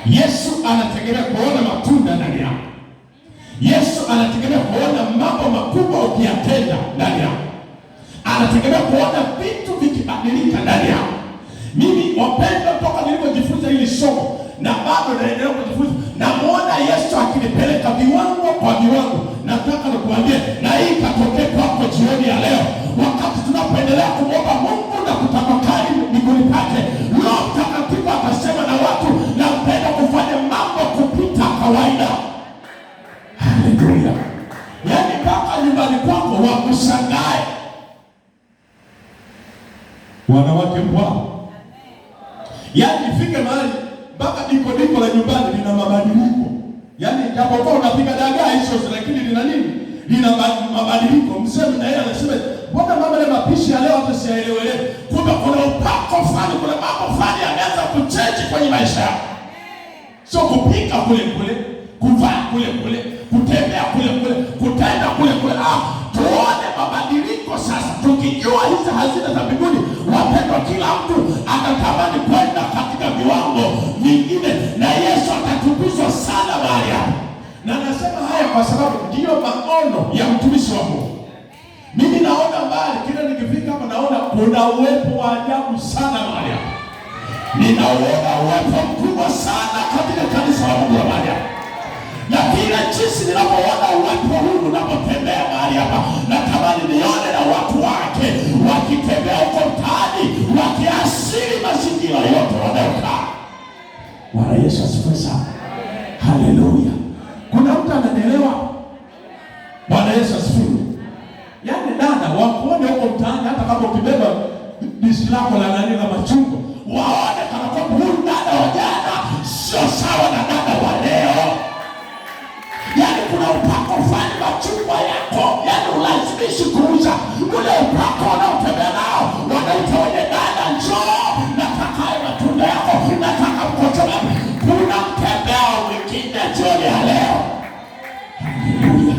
Yesu anategemea kuona matunda ndani yako. Yesu anategemea kuona mambo makubwa ukiyatenda ndani yako. Anategemea kuona vitu vikibadilika ndani yako. Mimi wapenda, toka nilipojifunza hili somo na bado naendelea kujifunza, namuona Yesu akinipeleka viwango kwa viwango. Nataka nikuambie, na hii katokee kwako jioni ya leo, wakati tunapoendelea kumwomba Mungu na kutafakari miguuni pake. Roho Mtakatifu atasema na watu na mpenda kufanya mambo kupita kawaida. Haleluya! Yaani mpaka nyumbani kwako wakushangae. Wanawake mbwa, yaani ifike mahali mpaka diko la nyumbani lina mabadiliko. Yaani japokuwa unapiga dagaa hizo, lakini lina nini? Lina mabadiliko. Mzee na yeye anasema, mbona mama ile mapishi ya leo hata siyaelewele? Kumbe kuna upako fulani, kuna mambo fulani yameanza kuchange kwenye maisha yako. Sio kupika kule kule, kuvaa kule kule, kutembea kule kule, kutenda kule kule. Tuone mabadiliko sasa. Tukijua hizi hazina za mbinguni, wapendwa, kila mtu atatamani kwenda katika viwango vingine, na Yesu atatukuzwa sana mahali hapa. Na nasema haya kwa sababu ndiyo maono ya mtumishi wa Mungu. Mimi naona mbali, kila nikifika hapa naona kuna uwepo wa ajabu sana mahali hapa. Ninaona uwepo mkubwa sana katika kanisa la Mungu mahali hapa. Na kila jinsi ninapoona uwepo huu unapotembea mahali hapa, natamani nione na watu wake wakitembea huko mtaani, wakiasili mazingira yote wanayokaa. Bwana Yesu asifiwe sana. Haleluya. Kuna mtu ananielewa? Bwana Yesu asifiwe. Yaani dada, wakuone huko mtaani, hata kama ukibeba dishi lako la nani la machungwa, waone kana kwamba huyu dada wa jana sio sawa na dada wa leo. Yaani kuna upako fulani machungwa yako, yaani ulazimishi kuuza. Ule upako wanaotembea nao wanaita wenye dada, njoo nataka hayo matunda yako, nataka mkocho wako. Kuna mtembeo mwingine jioni ya leo. Haleluya.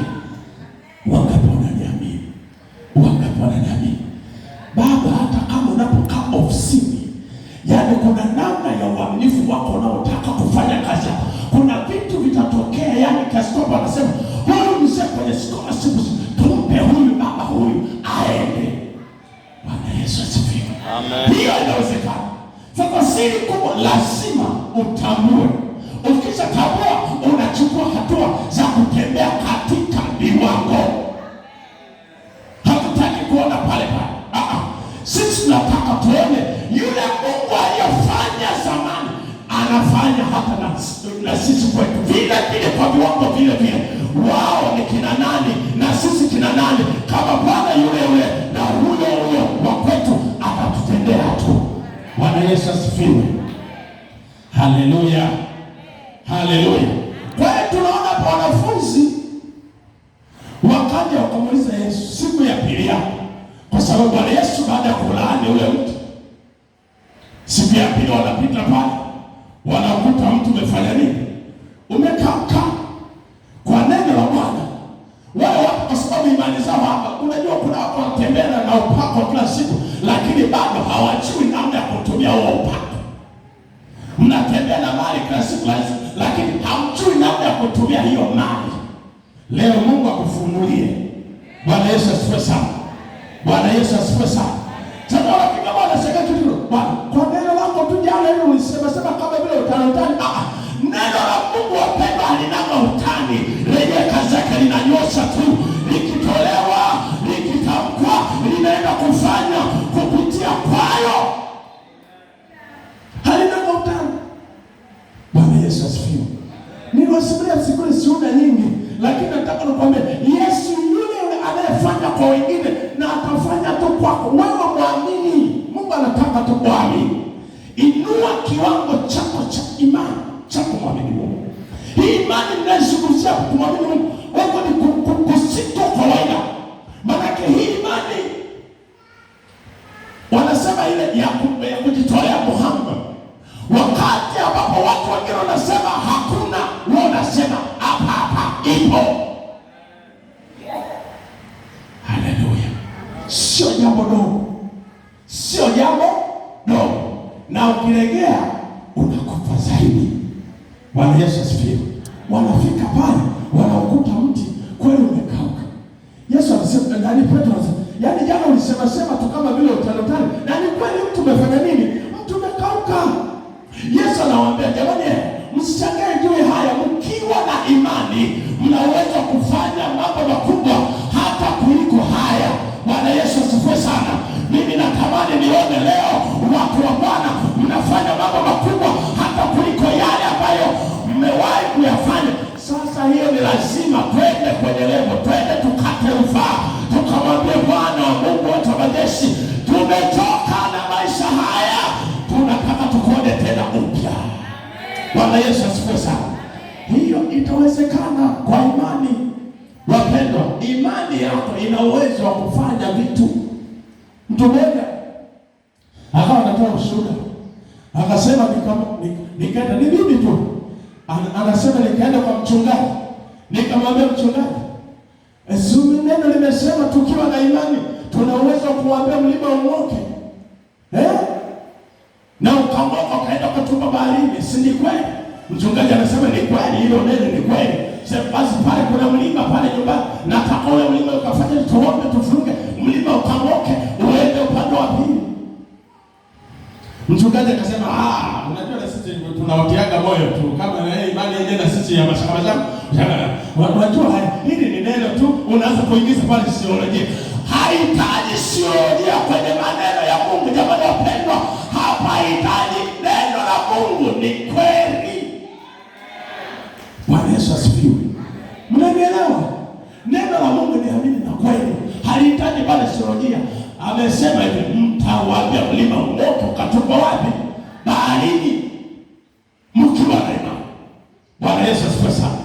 Wangapi wananiamini? Wangapi wananiamini? Baba, hata kama unapokaa ofisini, yaani kuna namna ya uaminifu wako unaotaka kufanya kazi yako. Kuna vitu vitatokea, yaani kaskopa anasema huyu mzee kwenye scholarship tumpe huyu baba huyu aende. Bwana Yesu asifiwe. Amen. Hiyo inawezekana. Sasa siri kubwa, lazima utambue. Ukishatambua, unachukua hatua za kutembea katika viwango. Hatutaki kuona pale pale. Sisi tunataka tuone yule Mungu aliyofanya zamani anafanya hata na sisi kwetu vile vile, kwa viwango vile vile. Wao ni kina nani na sisi kina nani? Kama Bwana yule yule na huyo wa kwetu atatutendea tu. Bwana Yesu asifiwe. Haleluya. Haleluya. Kwa hiyo tunaona kwa wanafunzi wakaja wakamuuliza Yesu siku ya pili yake, kwa sababu Bwana Yesu baada ya kulaani ule mtu, siku ya pili wanapita pale, wanakuta mtu umefanya nini? Umekamka kwa neno la Bwana. Wale watu kwa sababu imani zao hapa, unajua kuna watu wanatembea na upako kila siku, lakini bado hawajui namna ya kutumia huo upako. Mnatembea na mali kila siku, lakini hamjui namna ya kutumia hiyo mali. Leo Mungu akufunulie. Bwana Yesu asifiwe sana. Bwana Yesu asifiwe sana. Sasa wakati Bwana sema kitu, Bwana kwa neno lako tu jana ile ulisema kama vile utani. Neno la Mungu wapendwa halina utani. Lenye kazi yake linanyosha tu, likitolewa, likitamkwa, linaenda kufanya kupitia kwayo. Halina utani. Bwana Yesu asifiwe. Niwasimulia siku shuhuda nyingi, lakini nataka nikwambie Yesu yule anayefanya kwa wengine na atafanya tu kwako. Wewe muamini. Mungu anataka tu kuamini. Inua kiwango chako cha imani cha kumwamini Mungu. Hii imani ninazungumzia kumwamini Mungu wako ni kusito kawaida. Maanake hii imani wanasema ile ya kujitolea Muhammad. Wakati ambapo watu wengine wanasema hakuna, wewe unasema hapa ipo. Haleluya. Sio jambo dogo. Sio jambo dogo. Na ukilegea unakufa zaidi. Bwana Yesu asifiwe. Wanafika pale, wanakuta mti kweli umekauka. Yesu anasema, ndani Petro anasema, yaani jana ulisema tu kama vile utanotani, na ni kweli mtu umefanya nini? Mtu umekauka. Yesu anawaambia, jamani, msishangae juu ya haya, mkiwa na imani mnaweza kufanya mambo makubwa hata kuliko haya. Bwana Yesu asifiwe sana. Mimi natamani nione leo watu wa Bwana mnafanya mambo makubwa hata kuliko yale ambayo mmewahi kuyafanya. Sasa hiyo ni lazima twende kwenye levo, twende tukate rufaa, tukamwambie Bwana wa Mungu wa majeshi, tumechoka na maisha haya, tunataka tukuone tena upya. Bwana Yesu asifiwe sana. Hiyo itawezekana kwa imani. Wapendwa, imani yako ina uwezo wa kufanya vitu. Mtu mmoja akawa anatoa ushuhuda, akasema nikaenda, ni mimi tu, anasema nikaenda kwa mchungaji, nikamwambia mchungaji, neno limesema tukiwa na imani tuna uwezo wa kuambia mlima ung'oke, na ukang'oka ukaenda kutupa baharini, si ni kweli? Mchungaji anasema ni kweli, hilo neno ni kweli. Sasa basi pale kuna mlima pale nyumbani, nataka ule mlima ukafanye tuombe tufunge, mlima ukang'oke uende upande wa pili. Mchungaji akasema, unajua na sisi tunawatiaga moyo tu kama imani yenyewe na sisi ya mashamba zangu. Unajua hili ni neno tu, unaanza kuingiza pale theolojia. Haitaji theolojia kwenye maneno ya Mungu. Jamani wapendwa, hapa hitaji neno la Mungu ni kweli. Bwana Yesu asifiwe. Mnanielewa? Neno la Mungu ni amini na kweli. Halihitaji pale theolojia. Amesema hivi, mtawaambia mlima ung'oke ukatupa wapi? Baharini. Mkiwa na imani. Bwana Yesu asifiwe sana.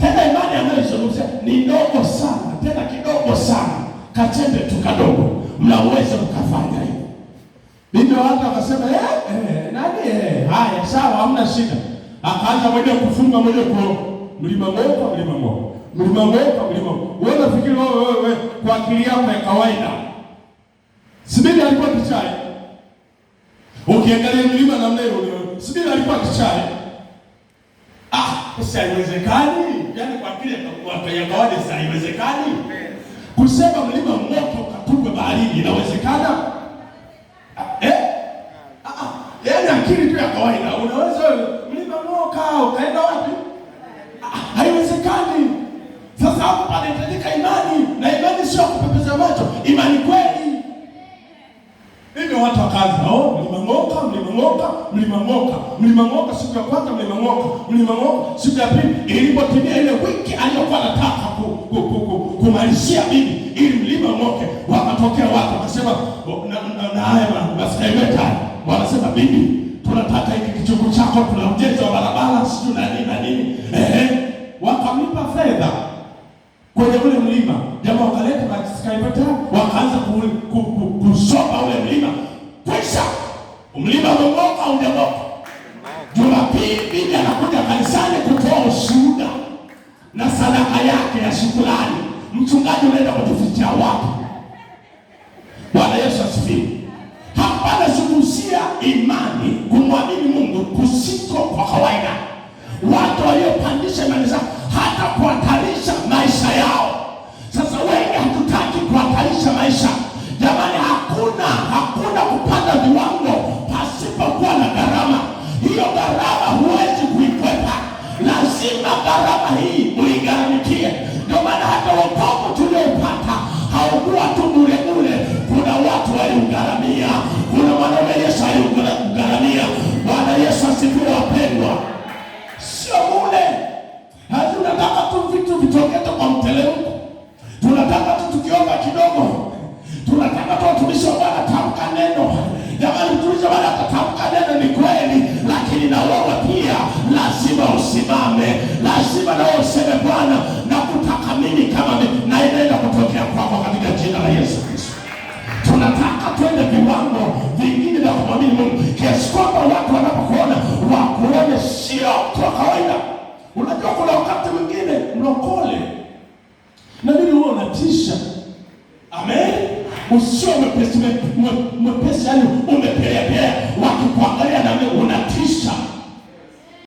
Tena imani anayozungumzia ni ndogo sana, tena kidogo sana. Kachembe tu kadogo, mnaweza mkafanya hivi. Ndio watu wakasema haya sawa, hamna shida. Akaanza mwenyewe kufunga mwenyewe kwa mlima ng'oka, mlima ng'oka. Mlima ng'oka, mlima ng'oka. Wewe unafikiri wewe kwa akili yako ya kawaida. Sibili alikuwa kichai. Ukiangalia mlima namna hiyo, Sibili alikuwa kichai. Sasa haiwezekani. Yaani kwa akili ya kawaida sasa haiwezekani. Kusema mlima ng'oka ukatupwe baharini inawezekana? Yaani akili tu ya kawaida. Unaweza mlima ng'oka ukaenda wapi? Haiwezekani. Sasa hapo panahitajika imani, na imani sio kupepeza macho, imani kweli. Hivyo watu wakaanza, mlima ng'oka, mlima ng'oka, mlima ng'oka. Mlima ng'oka siku ya kwanza, mlima ng'oka, mlima ng'oka siku ya pili. Ilipotimia ile wiki aliyokuwa anataka kumalizia bibi ili mlima ng'oke, wakatokea watu wakasema, na haya maskaimeta wanasema, bibi, tunataka hiki kichungu chako, tuna ujenzi wa barabara, sijui na nini. Wakamlipa fedha kwenye ule mlima. Jamaa wakaleta maskaimeta, wakaanza kusoma ule mlima. Kisha mlima ng'oka au ng'oka. Jumapili bibi anakuja kanisani kutoa ushuhuda na sadaka yake ya shukrani. Mchungaji unaenda kutufikia wapi? Bwana Yesu asifiwe. Hapa nazungumzia imani, kumwamini Mungu kusiko kwa kawaida. Watu waliopandisha imani zao hata kuhatarisha maisha yao. Sasa wengi hatutaki kuhatarisha maisha. Jamani, hakuna kupanda viwango pasipokuwa na gharama. Hiyo gharama huwezi kuikwepa. Lazima gharama hii uigharamikie. Ndio maana hata wokovu tuliopata haukuwa tu bure bure. Kuna watu waliugharamia. Kuna mwanaume Yesu aliugharamia. Bwana Yesu asifiwe wapendwa. Sio bure. Tunataka tu vitu vitokee kwa mteremko. Tunataka tu tukiomba kidogo. Tunataka tu watumishi wa Bwana tamka neno. Jamani, mtumishi wa Bwana atatamka neno ni kweli, lakini na wewe pia lazima usimame. Lazima na wewe useme Bwana na kutaka mimi kama mimi, na inaenda kutokea kwako katika jina la Yesu Kristo. Tunataka twende viwango vingine vya kumwamini Mungu kiasi kwamba watu wanapokuona wakuone sio kwa kawaida. Unajua kuna wakati mwingine mlokole na mimi huwa unatisha. Amen. Usio mwepesi yani umepelea wakikuangalia na mimi unatisha.